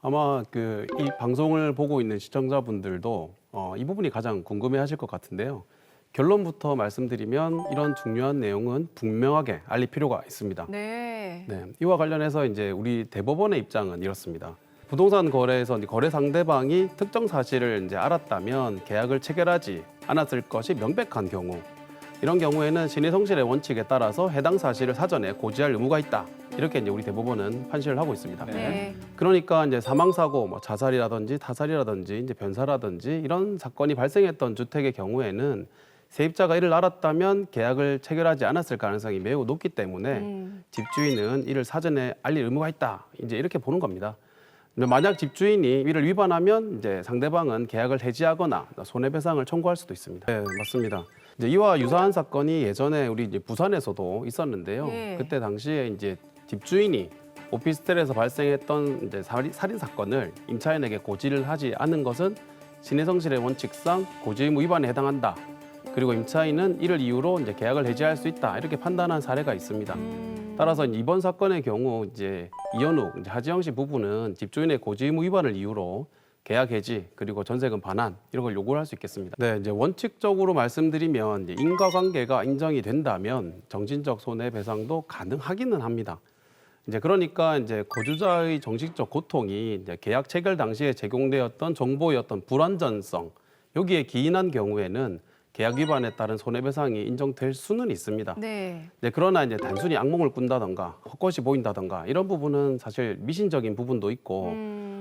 아마 이 방송을 보고 있는 시청자분들도 이 부분이 가장 궁금해하실 것 같은데요. 결론부터 말씀드리면 이런 중요한 내용은 분명하게 알릴 필요가 있습니다. 네. 네, 이와 관련해서 이제 우리 대법원의 입장은 이렇습니다. 부동산 거래에서 이제 거래 상대방이 특정 사실을 이제 알았다면 계약을 체결하지 않았을 것이 명백한 경우, 이런 경우에는 신의 성실의 원칙에 따라서 해당 사실을 사전에 고지할 의무가 있다. 이렇게 이제 우리 대법원은 판시를 하고 있습니다. 네. 그러니까 이제 사망 사고, 뭐 자살이라든지 타살이라든지 이제 변사라든지 이런 사건이 발생했던 주택의 경우에는 세입자가 이를 알았다면 계약을 체결하지 않았을 가능성이 매우 높기 때문에 집주인은 이를 사전에 알릴 의무가 있다. 이제 이렇게 보는 겁니다. 만약 집주인이 이를 위반하면 이제 상대방은 계약을 해지하거나 손해배상을 청구할 수도 있습니다. 네, 맞습니다. 이제 이와 유사한 사건이 예전에 우리 이제 부산에서도 있었는데요. 네. 그때 당시에 이제 집주인이 오피스텔에서 발생했던 이제 살인 사건을 임차인에게 고지를 하지 않은 것은 신해성실의 원칙상 고지 의무 위반에 해당한다. 그리고 임차인은 이를 이유로 이제 계약을 해지할 수 있다. 이렇게 판단한 사례가 있습니다. 따라서 이번 사건의 경우 이제 이현욱, 이제 하지영 씨 부부는 집주인의 고지 의무 위반을 이유로 계약 해지 그리고 전세금 반환 이런 걸 요구를 할 수 있겠습니다. 네, 이제 원칙적으로 말씀드리면 이제 인과관계가 인정이 된다면 정신적 손해배상도 가능하기는 합니다. 이제 그러니까 이제 거주자의 정신적 고통이 이제 계약 체결 당시에 제공되었던 정보의 어떤 불완전성 여기에 기인한 경우에는 계약 위반에 따른 손해배상이 인정될 수는 있습니다. 네. 네, 그러나 이제 단순히 악몽을 꾼다던가 헛것이 보인다던가 이런 부분은 사실 미신적인 부분도 있고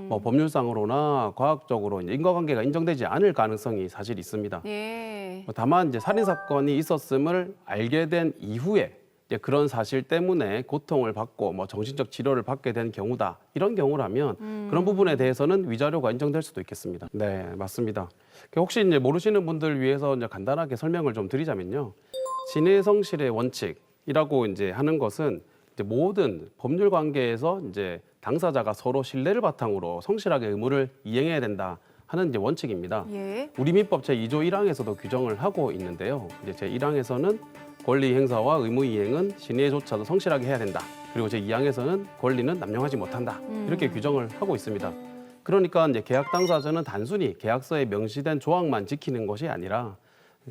뭐 법률상으로나 과학적으로 이제 인과관계가 인정되지 않을 가능성이 사실 있습니다. 예. 다만 이제 살인 사건이 있었음을 알게 된 이후에 이제 그런 사실 때문에 고통을 받고 뭐 정신적 치료를 받게 된 경우다. 이런 경우라면 그런 부분에 대해서는 위자료가 인정될 수도 있겠습니다. 네, 맞습니다. 혹시 이제 모르시는 분들 위해서 이제 간단하게 설명을 좀 드리자면요. 신해성실의 원칙이라고 이제 하는 것은 이제 모든 법률 관계에서 이제 당사자가 서로 신뢰를 바탕으로 성실하게 의무를 이행해야 된다 하는 이제 원칙입니다. 예. 우리 민법 제2조 1항에서도 규정을 하고 있는데요. 이제 제1항에서는 권리 행사와 의무 이행은 신의조차도 성실하게 해야 된다. 그리고 제2항에서는 권리는 남용하지 못한다. 이렇게 규정을 하고 있습니다. 그러니까 이제 계약 당사자는 단순히 계약서에 명시된 조항만 지키는 것이 아니라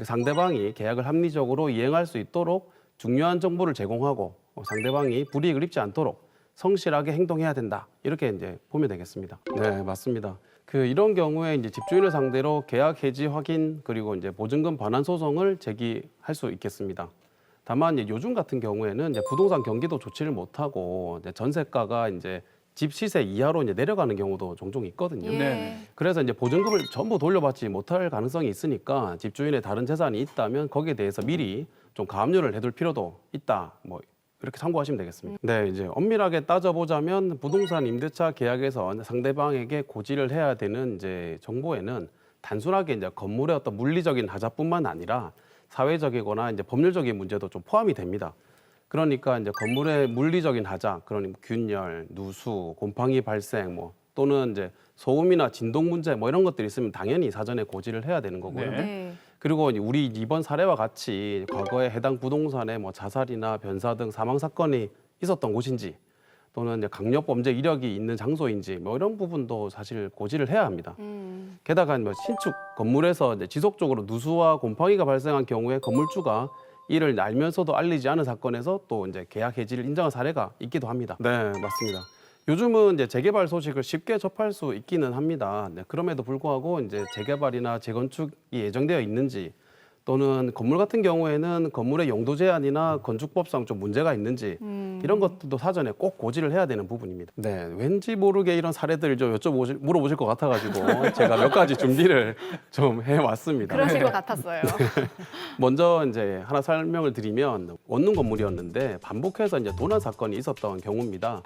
상대방이 계약을 합리적으로 이행할 수 있도록 중요한 정보를 제공하고 상대방이 불이익을 입지 않도록 성실하게 행동해야 된다. 이렇게 이제 보면 되겠습니다. 네, 맞습니다. 이런 경우에 이제 집주인을 상대로 계약 해지 확인 그리고 이제 보증금 반환 소송을 제기할 수 있겠습니다. 다만 이제 요즘 같은 경우에는 이제 부동산 경기도 좋지를 못하고 이제 전세가가 이제 집 시세 이하로 이제 내려가는 경우도 종종 있거든요. 예. 네네. 그래서 이제 보증금을 전부 돌려받지 못할 가능성이 있으니까 집주인의 다른 재산이 있다면 거기에 대해서 미리 좀 가압류를 해둘 필요도 있다. 뭐 이렇게 참고하시면 되겠습니다. 네, 이제 엄밀하게 따져보자면 부동산 임대차 계약에서 상대방에게 고지를 해야 되는 이제 정보에는 단순하게 이제 건물의 어떤 물리적인 하자뿐만 아니라 사회적이거나 이제 법률적인 문제도 좀 포함이 됩니다. 그러니까 이제 건물의 물리적인 하자, 그러니 균열, 누수, 곰팡이 발생, 뭐 또는 이제 소음이나 진동 문제 뭐 이런 것들이 있으면 당연히 사전에 고지를 해야 되는 거고요. 네. 네. 그리고 우리 이번 사례와 같이 과거에 해당 부동산에 뭐 자살이나 변사 등 사망 사건이 있었던 곳인지 또는 이제 강력 범죄 이력이 있는 장소인지 뭐 이런 부분도 사실 고지를 해야 합니다. 게다가 뭐 신축 건물에서 이제 지속적으로 누수와 곰팡이가 발생한 경우에 건물주가 이를 알면서도 알리지 않은 사건에서 또 이제 계약 해지를 인정한 사례가 있기도 합니다. 네, 맞습니다. 요즘은 이제 재개발 소식을 쉽게 접할 수 있기는 합니다. 네, 그럼에도 불구하고 이제 재개발이나 재건축이 예정되어 있는지 또는 건물 같은 경우에는 건물의 용도 제한이나 건축법상 좀 문제가 있는지 이런 것들도 사전에 꼭 고지를 해야 되는 부분입니다. 네, 왠지 모르게 이런 사례들을 좀 물어보실 것 같아가지고 제가 몇 가지 준비를 좀 해왔습니다. 그러실 것 같았어요. 먼저 이제 하나 설명을 드리면 원룸 건물이었는데 반복해서 이제 도난 사건이 있었던 경우입니다.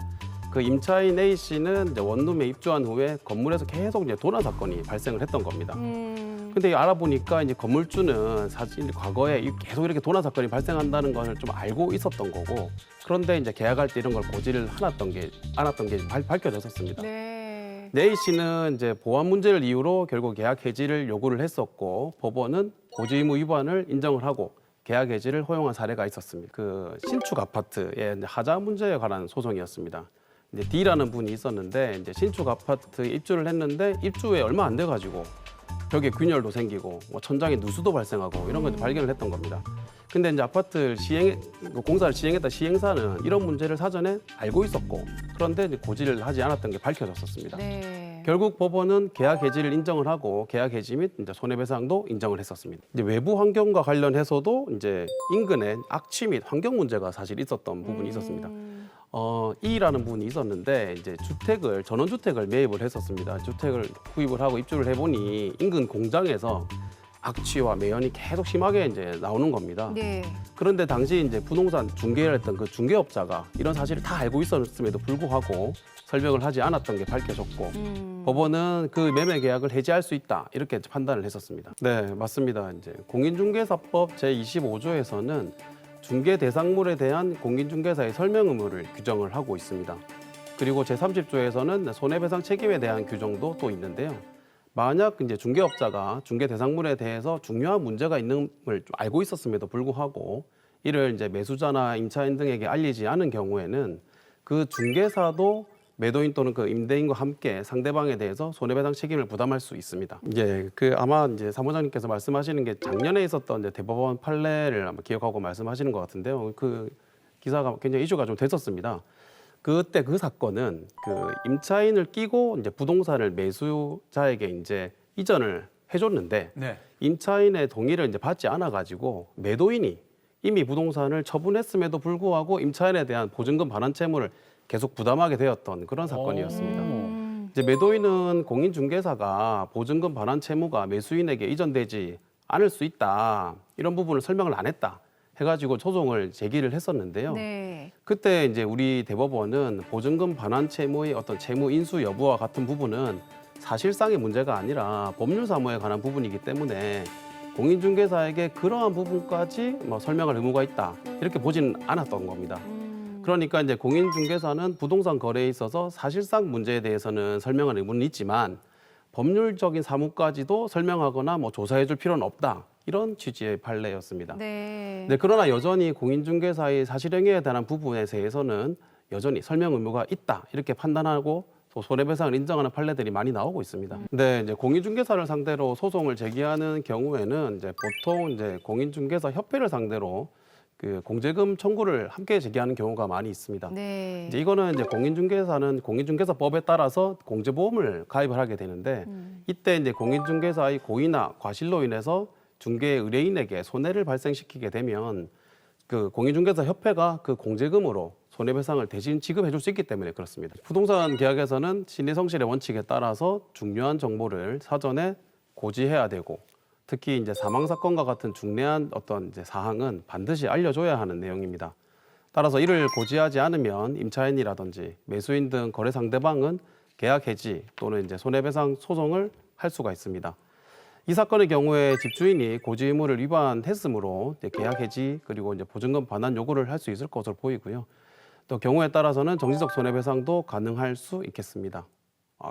임차인 A 씨는 이제 원룸에 입주한 후에 건물에서 계속 이제 도난 사건이 발생을 했던 겁니다. 근데 알아보니까 이제 건물주는 사실 과거에 계속 이렇게 도난 사건이 발생한다는 것을 좀 알고 있었던 거고, 그런데 이제 계약할 때 이런 걸 고지를 않았던 게 밝혀졌었습니다. 네. A 씨는 이제 보안 문제를 이유로 결국 계약 해지를 요구를 했었고, 법원은 고지 의무 위반을 인정을 하고 계약 해지를 허용한 사례가 있었습니다. 신축 아파트의 하자 문제에 관한 소송이었습니다. 이제 D라는 분이 있었는데 이제 신축 아파트에 입주를 했는데 입주 후에 얼마 안 돼가지고 벽에 균열도 생기고 뭐 천장에 누수도 발생하고 이런 걸 발견을 했던 겁니다. 근데 이제 아파트 공사를 시행했던 시행사는 이런 문제를 사전에 알고 있었고 그런데 이제 고지를 하지 않았던 게 밝혀졌었습니다. 네. 결국 법원은 계약 해지를 인정을 하고 계약 해지 및 이제 손해배상도 인정을 했었습니다. 이제 외부 환경과 관련해서도 이제 인근에 악취 및 환경 문제가 사실 있었던 부분이 있었습니다. E라는 분이 있었는데 이제 전원주택을 매입을 했었습니다. 주택을 구입을 하고 입주를 해보니 인근 공장에서 악취와 매연이 계속 심하게 이제 나오는 겁니다. 네. 그런데 당시 이제 부동산 중개를 했던 그 중개업자가 이런 사실을 다 알고 있었음에도 불구하고 설명을 하지 않았던 게 밝혀졌고 법원은 그 매매 계약을 해지할 수 있다 이렇게 판단을 했었습니다. 네, 맞습니다. 이제 공인중개사법 제25조에서는 중개 대상물에 대한 공인중개사의 설명 의무를 규정을 하고 있습니다. 그리고 제30조에서는 손해배상 책임에 대한 규정도 또 있는데요. 만약 이제 중개업자가 중개 대상물에 대해서 중요한 문제가 있는 걸 알고 있었음에도 불구하고 이를 이제 매수자나 임차인 등에게 알리지 않은 경우에는 그 중개사도 매도인 또는 그 임대인과 함께 상대방에 대해서 손해배상 책임을 부담할 수 있습니다. 이제 아마 이제 사무장님께서 말씀하시는 게 작년에 있었던 이제 대법원 판례를 아마 기억하고 말씀하시는 것 같은데요. 그 기사가 굉장히 이슈가 좀 됐었습니다. 그때 그 사건은 그 임차인을 끼고 이제 부동산을 매수자에게 이제 이전을 해줬는데 네. 임차인의 동의를 이제 받지 않아 가지고 매도인이 이미 부동산을 처분했음에도 불구하고 임차인에 대한 보증금 반환 채무를 계속 부담하게 되었던 그런 사건이었습니다. 이제 매도인은 공인중개사가 보증금 반환 채무가 매수인에게 이전되지 않을 수 있다 이런 부분을 설명을 안 했다. 해가지고 소송을 제기를 했었는데요. 네. 그때 이제 우리 대법원은 보증금 반환 채무의 어떤 채무 인수 여부와 같은 부분은 사실상의 문제가 아니라 법률 사무에 관한 부분이기 때문에 공인중개사에게 그러한 부분까지 뭐 설명할 의무가 있다 이렇게 보지는 않았던 겁니다. 그러니까 이제 공인중개사는 부동산 거래에 있어서 사실상 문제에 대해서는 설명할 의무는 있지만 법률적인 사무까지도 설명하거나 뭐 조사해줄 필요는 없다. 이런 취지의 판례였습니다. 네. 네, 그러나 여전히 공인중개사의 사실행위에 대한 부분에 대해서는 여전히 설명 의무가 있다 이렇게 판단하고 또 손해배상을 인정하는 판례들이 많이 나오고 있습니다. 네, 이제 공인중개사를 상대로 소송을 제기하는 경우에는 이제 보통 이제 공인중개사 협회를 상대로 그 공제금 청구를 함께 제기하는 경우가 많이 있습니다. 네. 이제 이거는 이제 공인중개사는 공인중개사법에 따라서 공제보험을 가입을 하게 되는데 이때 이제 공인중개사의 고의나 과실로 인해서 중개 의뢰인에게 손해를 발생시키게 되면 그 공인중개사 협회가 그 공제금으로 손해배상을 대신 지급해 줄 수 있기 때문에 그렇습니다. 부동산 계약에서는 신의성실의 원칙에 따라서 중요한 정보를 사전에 고지해야 되고 특히 이제 사망 사건과 같은 중대한 어떤 이제 사항은 반드시 알려줘야 하는 내용입니다. 따라서 이를 고지하지 않으면 임차인이라든지 매수인 등 거래 상대방은 계약 해지 또는 이제 손해배상 소송을 할 수가 있습니다. 이 사건의 경우에 집주인이 고지 의무를 위반했으므로 이제 계약 해지 그리고 이제 보증금 반환 요구를 할 수 있을 것으로 보이고요. 또 경우에 따라서는 정지적 손해배상도 가능할 수 있겠습니다.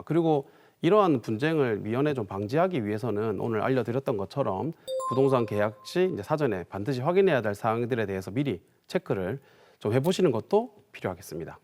그리고 이러한 분쟁을 미연에 좀 방지하기 위해서는 오늘 알려드렸던 것처럼 부동산 계약 시 이제 사전에 반드시 확인해야 될 사항들에 대해서 미리 체크를 좀 해보시는 것도 필요하겠습니다.